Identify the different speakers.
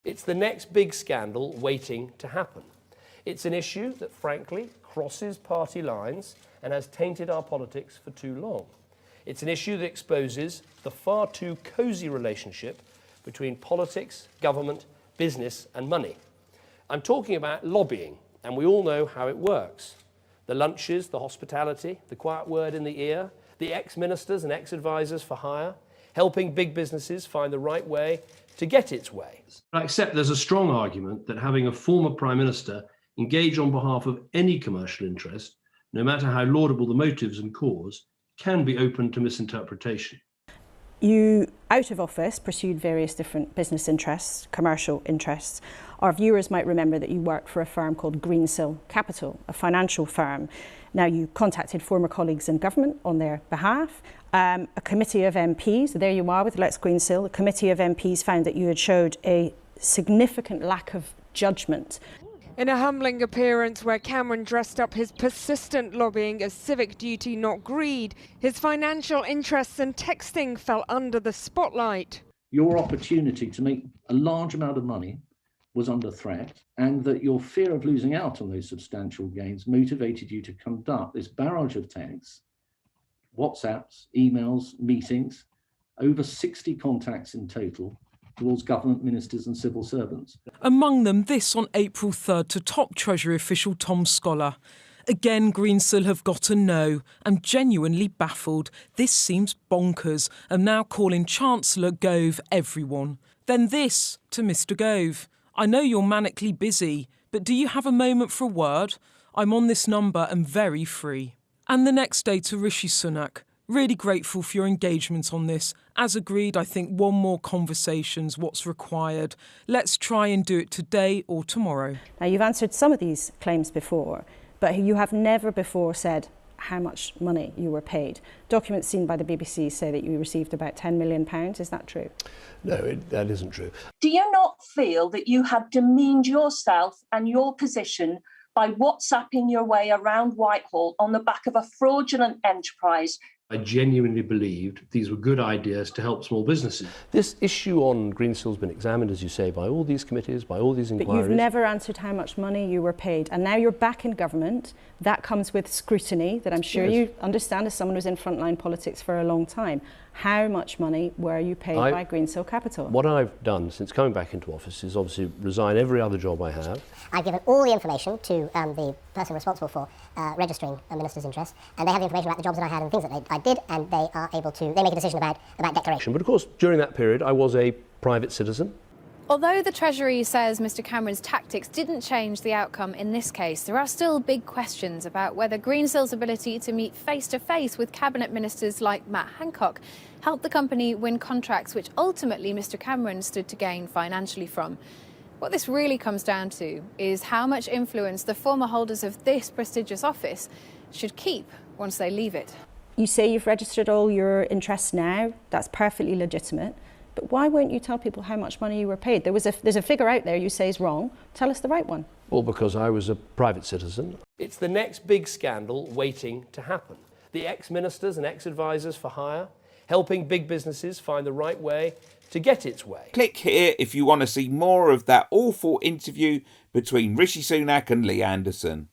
Speaker 1: It's the next big scandal waiting to happen. It's an issue that, frankly, crosses party lines and has tainted our politics for too long. It's an issue that exposes the far too cosy relationship between politics, government, business and money. I'm talking about lobbying, and we all know how it works. The lunches, the hospitality, the quiet word in the ear, the ex-ministers and ex-advisors for hire, helping big businesses find the right way to get its way.
Speaker 2: I accept there's a strong argument that having a former Prime Minister engage on behalf of any commercial interest, no matter how laudable the motives and cause, can be open to misinterpretation.
Speaker 3: You, out of office, pursued various different business interests, commercial interests. Our viewers might remember that you worked for a firm called Greensill Capital, a financial firm. Now, you contacted former colleagues in government on their behalf. A committee of MPs, there you are with Let's Greensill, a committee of MPs found that you had showed a significant lack of judgment.
Speaker 4: In a humbling appearance where Cameron dressed up his persistent lobbying as civic duty, not greed, his financial interests and texting fell under the spotlight.
Speaker 5: Your opportunity to make a large amount of money was under threat, and that your fear of losing out on those substantial gains motivated you to conduct this barrage of texts, WhatsApps, emails, meetings, over 60 contacts in total, towards government ministers and civil servants.
Speaker 6: Among them, this on April 3rd to top Treasury official Tom Scholar. Again, Greensill have got a no. I'm genuinely baffled. This seems bonkers. I'm now calling Chancellor Gove everyone. Then this to Mr Gove. I know you're manically busy, but do you have a moment for a word? I'm on this number and very free. And the next day to Rishi Sunak. Really grateful for your engagement on this. As agreed, I think one more conversation's what's required. Let's try and do it today or tomorrow.
Speaker 3: Now, you've answered some of these claims before, but you have never before said how much money you were paid. Documents seen by the BBC say that you received about £10 million. Is that true?
Speaker 1: No, that isn't true.
Speaker 7: Do you not feel that you have demeaned yourself and your position by WhatsApping your way around Whitehall on the back of a fraudulent enterprise?
Speaker 2: I genuinely believed these were good ideas to help small businesses.
Speaker 1: This issue on Greensill has been examined, as you say, by all these committees, by all these inquiries.
Speaker 3: But you've never answered how much money you were paid. And now you're back in government. That comes with scrutiny that I'm sure you understand as someone who's in frontline politics for a long time. How much money were you paid by Greensill Capital?
Speaker 1: What I've done since coming back into office is obviously resign every other job I have.
Speaker 8: I've given all the information to the person responsible for registering a minister's interest, and they have the information about the jobs that I had and things that I did, and they are able to, they make a decision about declaration.
Speaker 1: But of course, during that period, I was a private citizen.
Speaker 9: Although the Treasury says Mr Cameron's tactics didn't change the outcome in this case, there are still big questions about whether Greensill's ability to meet face-to-face with cabinet ministers like Matt Hancock helped the company win contracts which ultimately Mr Cameron stood to gain financially from. What this really comes down to is how much influence the former holders of this prestigious office should keep once they leave it.
Speaker 3: You say you've registered all your interests now. That's perfectly legitimate. But why won't you tell people how much money you were paid? There's a figure out there you say is wrong. Tell us the right one.
Speaker 1: Well, because I was a private citizen. It's the next big scandal waiting to happen. The ex-ministers and ex-advisors for hire, helping big businesses find the right way to get its way.
Speaker 10: Click here if you want to see more of that awful interview between Rishi Sunak and Lee Anderson.